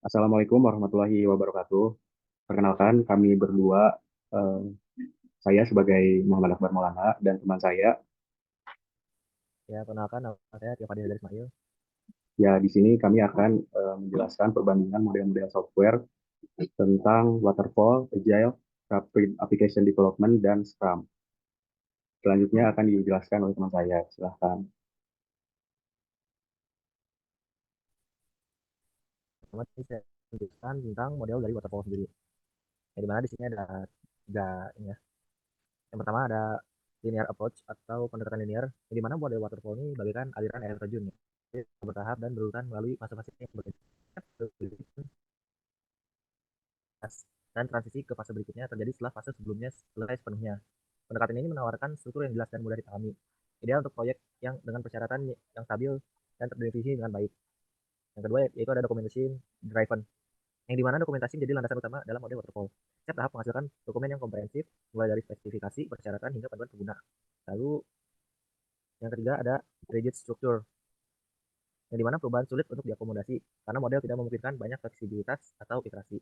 Assalamualaikum warahmatullahi wabarakatuh. Perkenalkan, kami berdua, eh, saya sebagai Muhammad Akbar Maulana dan teman saya, Ya, kenalkan nama saya Tio Fadil dari Ismail. ya di sini kami akan menjelaskan perbandingan model-model software tentang Waterfall, Agile, Rapid Application Development, dan Scrum. Selanjutnya akan dijelaskan oleh teman saya. Silahkan. Pertama, ini saya menjelaskan tentang model dari waterfall sendiri. Yang dimana di sini ada tiga ini ya. Yang pertama ada linear approach atau pendekatan linear, yang dimana model waterfall ini bagaikan aliran air terjun ya. Jadi, bertahap dan berurutan melalui fase-fase yang berbeda. Dan transisi ke fase berikutnya terjadi setelah fase sebelumnya selesai sepenuhnya. Pendekatan ini menawarkan struktur yang jelas dan mudah dipahami. Ideal untuk proyek yang dengan persyaratan yang stabil dan terdefinisi dengan baik. Yang kedua yaitu ada documentation driven, yang dimana dokumentasi menjadi landasan utama dalam model waterfall. Setiap tahap menghasilkan dokumen yang komprehensif, mulai dari spesifikasi, persyaratan, hingga panduan pengguna. Lalu yang ketiga ada rigid structure, yang dimana perubahan sulit untuk diakomodasi, karena model tidak memungkinkan banyak fleksibilitas atau iterasi.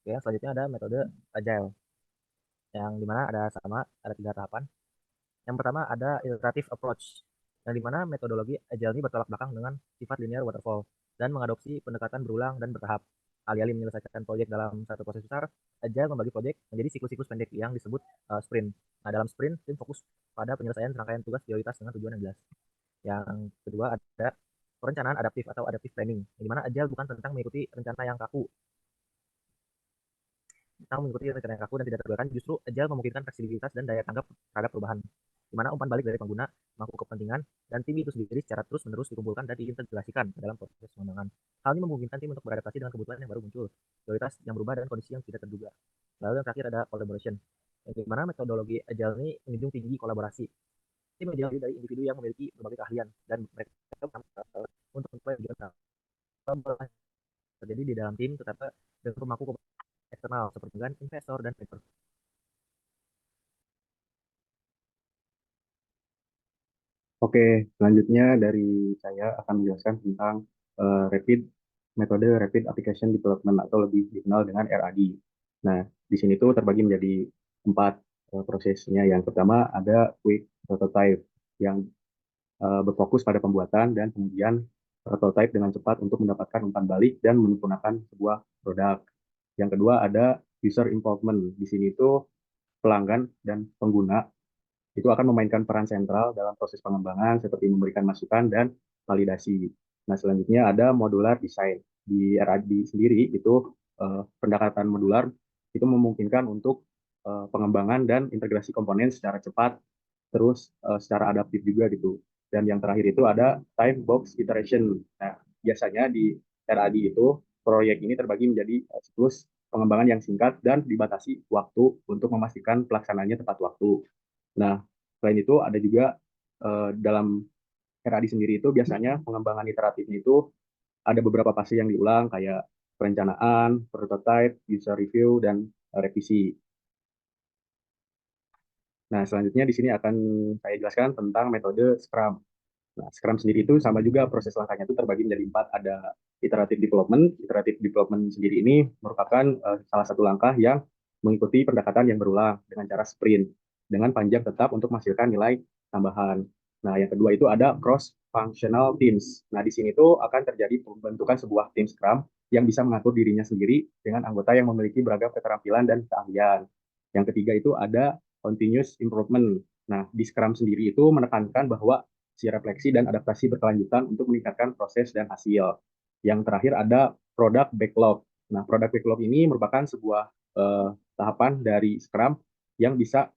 Oke, selanjutnya ada metode agile, yang dimana ada tiga tahapan. Yang pertama ada iterative approach, yang dimana metodologi agile ini bertolak belakang dengan sifat linear waterfall dan mengadopsi pendekatan berulang dan bertahap. Alih-alih menyelesaikan proyek dalam satu proses besar, Agile membagi proyek menjadi siklus-siklus pendek yang disebut sprint. Nah, dalam sprint, tim fokus pada penyelesaian rangkaian tugas prioritas dengan tujuan yang jelas. Yang kedua ada perencanaan adaptif atau adaptive planning, di mana Agile bukan tentang mengikuti rencana yang kaku, tentang mengikuti rencana yang kaku dan tidak tergoyahkan, justru Agile memungkinkan fleksibilitas dan daya tanggap terhadap perubahan, di mana umpan balik dari pengguna, mangku kepentingan, dan tim itu sendiri secara terus-menerus dikumpulkan dan diintegrasikan ke dalam proses pengembangan. Hal ini memungkinkan tim untuk beradaptasi dengan kebutuhan yang baru muncul, prioritas yang berubah, dan kondisi yang tidak terduga. Lalu yang terakhir ada collaboration, yang dimana metodologi Agile ini menjunjung tinggi kolaborasi. Tim terdiri dari individu yang memiliki berbagai keahlian dan mereka untuk mencapai tujuan sama. Terjadi di dalam tim tetapi dengan pemangku eksternal seperti dengan investor dan vendor. Oke, selanjutnya dari saya akan menjelaskan tentang metode Rapid Application Development atau lebih dikenal dengan RAD. Nah, di sini tuh terbagi menjadi empat prosesnya. Yang pertama ada Quick Prototype yang berfokus pada pembuatan dan kemudian prototype dengan cepat untuk mendapatkan umpan balik dan menyempurnakan sebuah produk. Yang kedua ada User Involvement. Di sini tuh pelanggan dan pengguna itu akan memainkan peran sentral dalam proses pengembangan seperti memberikan masukan dan validasi. Nah, selanjutnya ada modular design. Di RAD sendiri itu pendekatan modular itu memungkinkan untuk pengembangan dan integrasi komponen secara cepat, terus secara adaptif juga gitu. Dan yang terakhir itu ada time box iteration. Nah, biasanya di RAD itu proyek ini terbagi menjadi siklus pengembangan yang singkat dan dibatasi waktu untuk memastikan pelaksanaannya tepat waktu. Nah, selain itu ada juga dalam RAD sendiri itu biasanya pengembangan iteratifnya itu ada beberapa fase yang diulang kayak perencanaan, prototype, user review, dan revisi. Nah, selanjutnya di sini akan saya jelaskan tentang metode Scrum. Nah, Scrum sendiri itu sama juga proses langkahnya itu terbagi menjadi empat. Ada iterative development. Iterative development sendiri ini merupakan salah satu langkah yang mengikuti pendekatan yang berulang dengan cara sprint dengan panjang tetap untuk menghasilkan nilai tambahan. Nah, yang kedua itu ada cross functional teams. Nah, di sini tuh akan terjadi pembentukan sebuah tim Scrum yang bisa mengatur dirinya sendiri dengan anggota yang memiliki beragam keterampilan dan keahlian. Yang ketiga itu ada continuous improvement. Nah, di Scrum sendiri itu menekankan bahwa si refleksi dan adaptasi berkelanjutan untuk meningkatkan proses dan hasil. Yang terakhir ada product backlog. Nah, product backlog ini merupakan sebuah tahapan dari Scrum yang bisa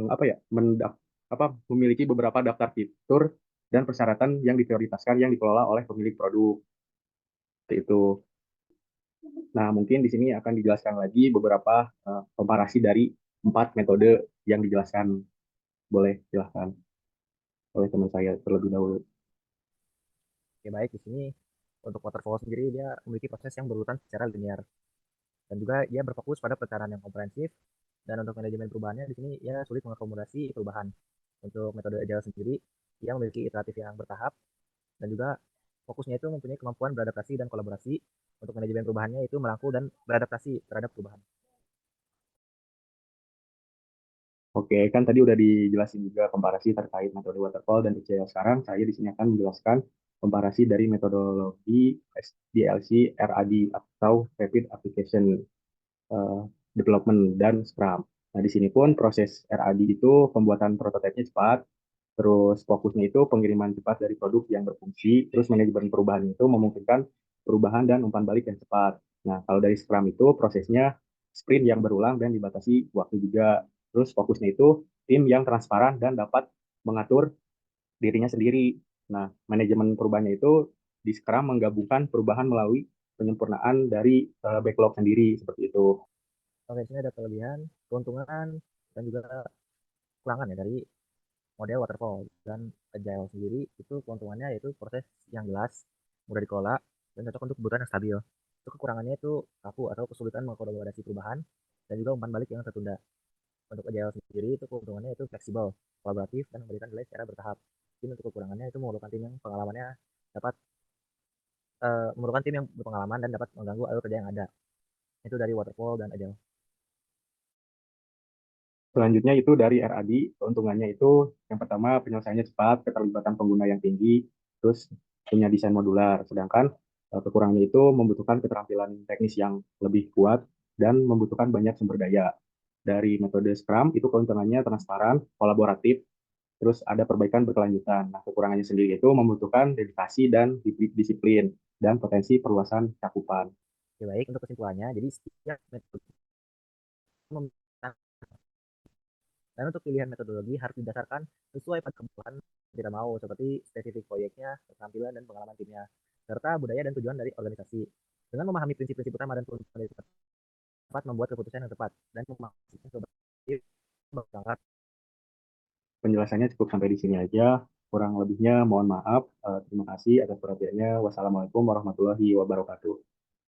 apa ya, memiliki beberapa daftar fitur dan persyaratan yang diprioritaskan yang dikelola oleh pemilik produk. Seperti itu. Nah, mungkin di sini akan dijelaskan lagi beberapa komparasi dari empat metode yang dijelaskan. Boleh silahkan oleh teman saya terlebih dahulu. Oke, baik, di sini untuk waterfall sendiri dia memiliki proses yang berurutan secara linear dan juga ia berfokus pada perencanaan yang komprehensif, dan untuk manajemen perubahannya di sini ia sulit mengakomodasi perubahan. Untuk metode agile sendiri, ia memiliki iteratif yang bertahap dan juga fokusnya itu mempunyai kemampuan beradaptasi dan kolaborasi. Untuk manajemen perubahannya itu merangkul dan beradaptasi terhadap perubahan. Oke, kan tadi udah dijelasin juga komparasi terkait metode waterfall dan agile. Sekarang saya di sini akan menjelaskan komparasi dari metodologi SDLC, RAD atau Rapid Application eh, Development dan Scrum. Nah, di sini pun proses RAD itu pembuatan prototipenya cepat, terus fokusnya itu pengiriman cepat dari produk yang berfungsi, terus manajemen perubahan itu memungkinkan perubahan dan umpan balik yang cepat. Nah, kalau dari Scrum itu prosesnya sprint yang berulang dan dibatasi waktu juga. Terus fokusnya itu tim yang transparan dan dapat mengatur dirinya sendiri. Nah, manajemen perubahannya itu di Scrum menggabungkan perubahan melalui penyempurnaan dari backlog sendiri seperti itu. Oke, sini ada kelebihan, keuntungan, dan juga kekurangan ya dari model waterfall dan agile sendiri. Itu keuntungannya yaitu proses yang jelas, mudah dikelola, dan cocok untuk kebutuhan yang stabil. Itu kekurangannya itu kaku atau kesulitan mengkolaborasi perubahan dan juga umpan balik yang tertunda. Untuk agile sendiri itu keuntungannya itu fleksibel, kolaboratif, dan memberikan nilai secara bertahap. Mungkin untuk kekurangannya itu memerlukan tim yang pengalamannya dapat memerlukan tim yang berpengalaman dan dapat mengganggu alur kerja yang ada. Itu dari waterfall dan agile. Selanjutnya itu dari RAD, keuntungannya itu yang pertama penyelesaiannya cepat, keterlibatan pengguna yang tinggi, terus punya desain modular. Sedangkan kekurangannya itu membutuhkan keterampilan teknis yang lebih kuat dan membutuhkan banyak sumber daya. Dari metode Scrum itu keuntungannya transparan, kolaboratif, terus ada perbaikan berkelanjutan. Nah, kekurangannya sendiri itu membutuhkan dedikasi dan disiplin dan potensi perluasan cakupan. Oke, baik, untuk kesimpulannya, jadi setiap metode memiliki. Dan untuk pilihan metodologi harus didasarkan sesuai pada kebutuhan kita mau, seperti spesifik proyeknya, keterampilan dan pengalaman timnya, serta budaya dan tujuan dari organisasi. Dengan memahami prinsip-prinsip utama dan keuntungan dari dapat membuat keputusan yang tepat dan memastikan keberhasilan berangkat. Penjelasannya cukup sampai di sini aja. Kurang lebihnya mohon maaf. Terima kasih atas perhatiannya. Wassalamualaikum warahmatullahi wabarakatuh.